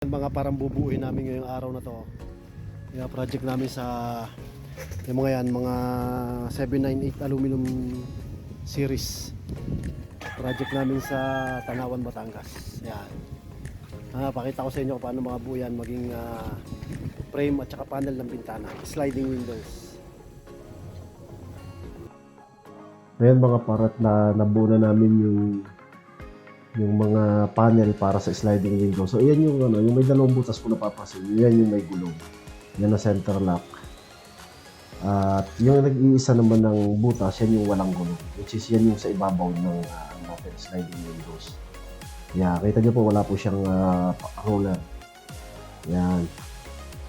Mga parang bubuuin namin ngayong araw na to. Yung project namin sa yung mga yan, mga 798 aluminum series. Project namin sa Tanawan, Batangas. Yan. Pakita ko sa inyo kung paano mga buo yan maging frame at saka panel ng bintana, sliding windows. Ayan mga parat na nabuo na namin yung mga panel para sa sliding window. So ayan yung yung may dalawang butas kung napapansin. Yan yung may gulong. Yan na center lock. At yung nag-iisa naman ng butas, yan yung walang gulong. Which is yan yung sa ibabaw ng natin sliding windows. Yeah, kita niyo po wala po siyang roller. Yan.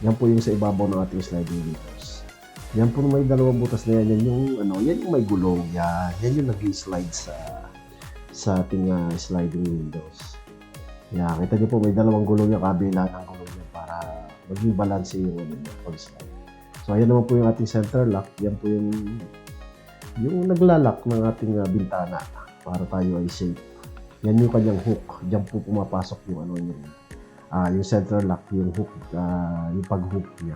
Yan po yung sa ibabaw ng ating sliding windows. Yan po may dalawang butas na yan. Yan yung yan yung may gulong. Yan. Yan yung nag-slide sa ating sliding windows. Yeah, kita niyo po may dalawang gulong yung kabila ng gulong niya para maging balance yung pag-slide. So ayan naman po yung ating center lock. Yan po yung naglalak ng ating bintana para tayo ay safe. Yan yung kanyang hook. Diyan po pumapasok yung yung center lock, yung hook, yung pag-hook niya.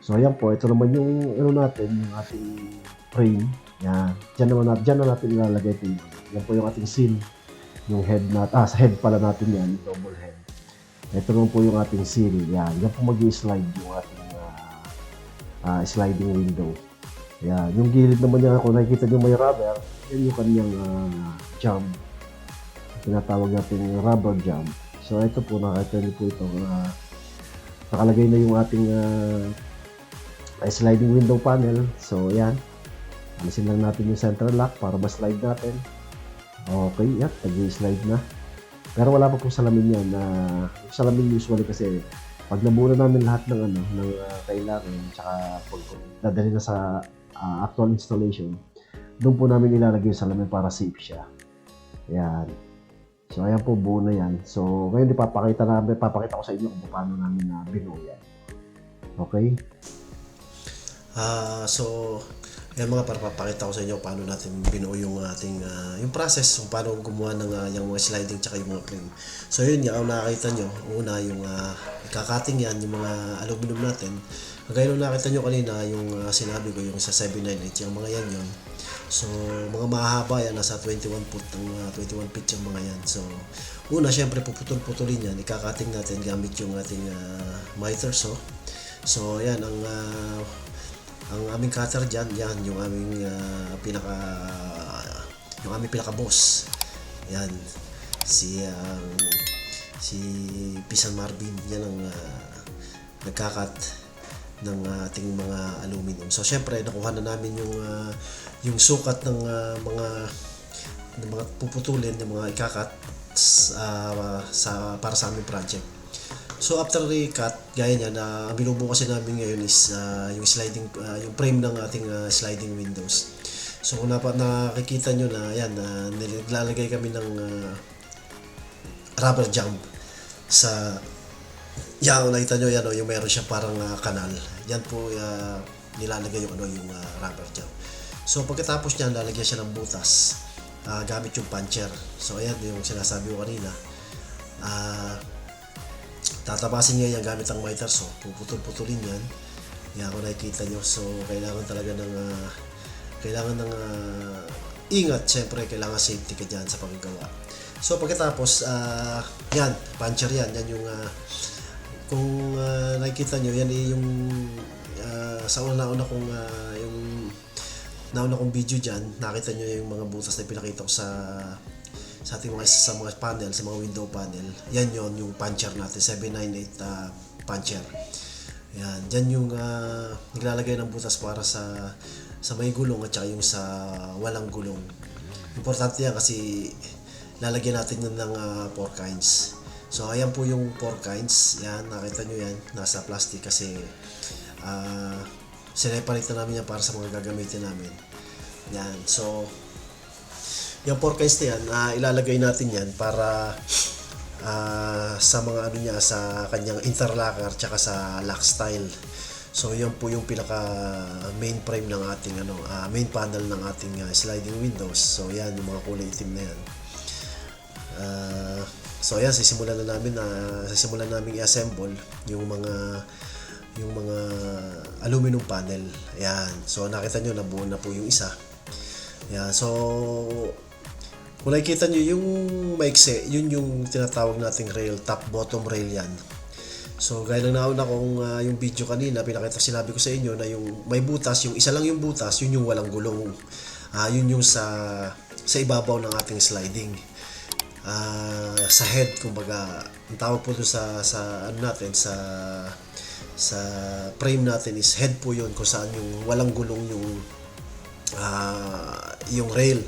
So ayan po, ito naman yung natin, yung ating frame. Yan. Diyan na natin ilalagay ito. Yan po yung ating seal. Yung head sa head pala natin yan, double head. Ito naman po yung ating seal. Yan. Yan po mag-slide yung ating sliding window. Yan. Yung gilid naman niya, kung nakikita nyo may rubber, yan yung kanyang jump. Tinatawag natin rubber jump. So ito po, nakita nyo po ito. Nakalagay na yung ating sliding window panel. So yan. Alisin lang natin yung center lock para ma-slide natin. Okay, yan. Nag-slide na. Pero wala pa po salamin yan. Salamin usually kasi pag nabuo na namin lahat ng kailangan, tsaka pag dadali na sa actual installation, doon po namin ilalagay yung salamin para safe siya. Yan. So ayan po, buo na yan. So ngayon papakita ko sa inyo kung paano namin binuo yan. Okay? Yan mga papakita ko sa inyo paano natin binuo yung ating yung process kung paano gumawa ng yung mga sliding tsaka yung mga frame. So yun yung nakakita nyo, una yung ikakating yan, yung mga aluminum natin. Kagaya nung nakita nyo kanina, yung sinabi ko, yung sa 798, yung mga yan yun. So mga mahaba yan, nasa 21 feet yung mga yan. So una, syempre puputol-putulin yan, ikakating natin gamit yung ating miter saw. So yan, ang aming cutter dyan, yan yung aming pinaka-boss. Yan, si Pisan Marvin, yan ang nagkakat ng ating mga aluminum. So syempre nakuha na namin yung sukat ng mga puputulin, ng mga ikakat para sa aming project. So after the-cut, gaya niya na ang binubuo kasi namin ngayon is yung sliding yung frame ng ating sliding windows. So kung nakikita nyo na yan, naglalagay kami ng rubber jump sa yan, nakita nyo yan, yung meron siyang parang kanal. Yan po nilalagay yung rubber jump. So pagkatapos niyan, lalagyan siya ng butas gamit yung puncher. So ayan yung sinasabi ko kanina. Tatapasin niya yan gamit ang miter saw. Puputol-putulin yan. Yan kung nakikita nyo. So kailangan talaga ng ingat. Siyempre kailangan safety ka dyan sa paggawa. So pagkatapos yan, puncher yan. Yan yung kung nakikita nyo, yan yung sa una-una kong yung nauna kong video dyan, nakita nyo yung mga butas na pinakita ko sa ating mga panel, sa mga window panel. Yan yung puncher natin, 798 puncher. Yan, dyan yung naglalagay ng butas para sa may gulong at saka yung sa walang gulong. Importante yan kasi lalagyan natin yun ng 4 kinds. So ayan po yung 4 kinds. Yan, nakita nyo yan, nasa plastic kasi sineparate na namin yan para sa mga gagamitin namin. Yan, so yung 4 kinds na yan, ilalagay natin yan para sa mga niya, sa kanyang interlocker tsaka sa lock style. So yan po yung pinaka main frame ng ating main panel ng ating sliding windows. So yan yung mga kulay itim na yan. So ayan, sisimulan namin i-assemble yung mga aluminum panel. Ayan. So nakita nyo, nabuo na po yung isa. Ayan. So kung nakikita nyo yung maikse, yun yung tinatawag nating rail, top bottom rail yan. So gaya ng nauna kong yung video kanina, sinabi ko sa inyo na yung may butas, yung isa lang yung butas, yun yung walang gulong. Yun yung sa ibabaw ng ating sliding. Sa head, kumbaga, ang tawag po doon sa ano natin, sa frame natin is head po yun, kung saan yung walang gulong yung rail.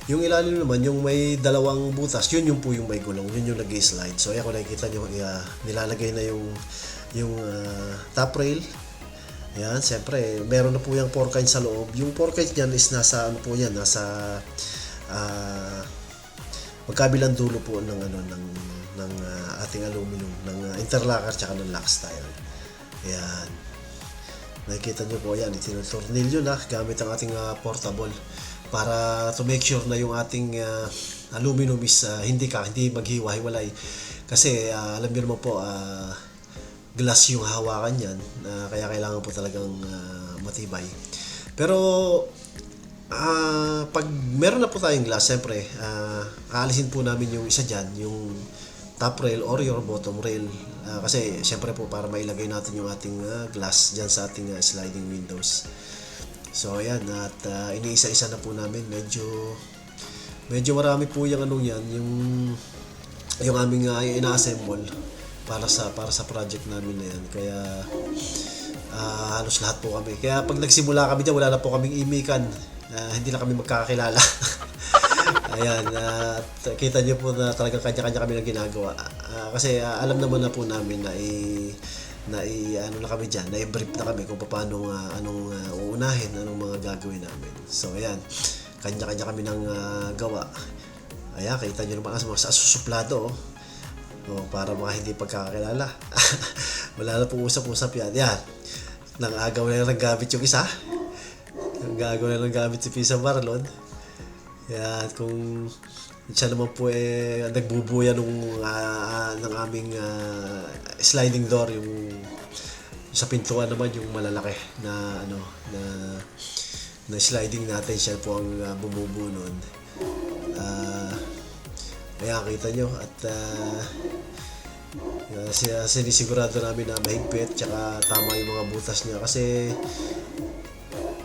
Yung ilalim naman, yung may dalawang butas, yun po yung may gulong, yun yung nag-slide. So ayan, kung nakikita nyo, nilalagay na yung top rail. Ayan, siyempre, meron na po yung porkine sa loob. Yung porkine niyan is nasa magkabilang dulo po ng ating aluminum, ng interlocker tsaka ng lock style. Ayan. Nakikita nyo po yan, itinutornilyo na gamit ang ating portable para to make sure na yung ating aluminum is hindi maghiwa-hiwalay. Kasi alam niyo naman po, glass yung hawakan yan, kaya kailangan po talagang matibay. Pero pag meron na po tayong glass, siyempre aalisin po namin yung isa dyan, yung top rail or your bottom rail, kasi siyempre po para mailagay natin yung ating glass dyan sa ating sliding windows. So ayan, at iniisa-isa na po namin, medyo marami po yung yan, yung aming ina-assemble para sa project namin na yan. Kaya halos lahat po kami. Kaya pag nagsimula kami dyan, wala na po kaming imikan. Hindi na kami magkakakilala. Ayan, at kita nyo po na talagang kanya-kanya kami na ginagawa. Kasi alam naman na po namin na ano na kami dyan, na-brief na kami kung paano anong uunahin, anong mga gagawin namin. So ayan, kanya-kanya kami ng gawa. Ayan, kita nyo naman sa susuplado, para mga hindi pagkakakilala. Wala na pong usap-usap yan. Yan, nang-agaw na lang gamit yung isa. Nang-agaw na lang gamit si Pisa Marlon. Yan, kung siya naman po nagbubuya ng aming sliding door, yung sa pintuan naman yung malalaki na na sliding natin, siya po ang bumubuo nun. Kaya kita nyo, at sinisigurado namin na mahigpit tsaka tama yung mga butas niya, kasi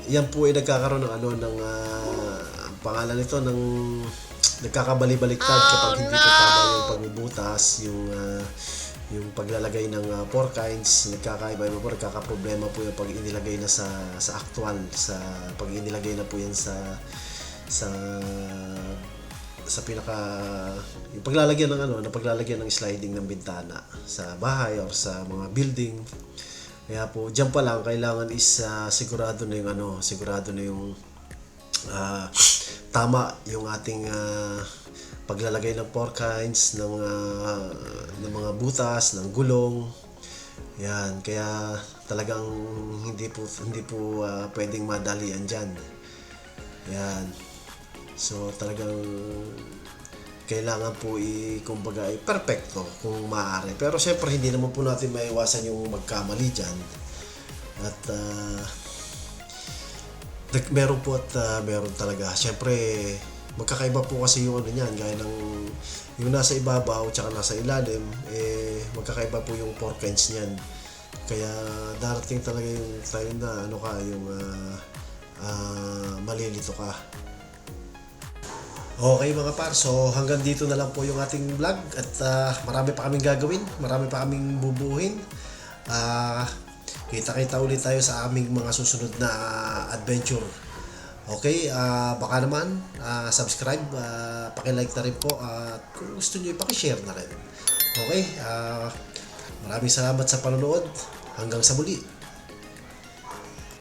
yan po ay nagkakaroon ng pangalan nito, ng nagkakabali-baliktad kapag hindi po tama yung pagbubutas, yung paglalagay ng porkines, nagkakaiba po, nagkakaproblema po yung pag inilagay na sa actual, pag inilagay na po yan sa yung paglalagyan ng sliding ng bintana sa bahay or sa mga building. Kaya po diyan pa lang kailangan is sigurado na yung tama yung ating paglalagay ng porkines, ng mga butas, ng gulong. Yan, kaya talagang hindi po pwedeng madalian diyan. Yan. So talagang kailangan po kumbaga perfecto kung maaari. Pero syempre hindi naman po natin maiwasan yung magkamali diyan. At meron po at meron talaga. Syempre magkakaiba po kasi yung niyan, gaya ng yung nasa ibabaw at nasa ilalim, magkakaiba po yung porkines niyan. Kaya darating talaga yung time na yung malilito ka. Okay mga par, so hanggang dito na lang po yung ating vlog, at marami pa kaming gagawin, marami pa kaming bubuuhin. Kita-kita ulit tayo sa aming mga susunod na adventure. Okay, baka naman subscribe, paki-like na rin po, at kung gusto niyo paki-share na rin. Okay, maraming salamat sa panonood. Hanggang sa muli.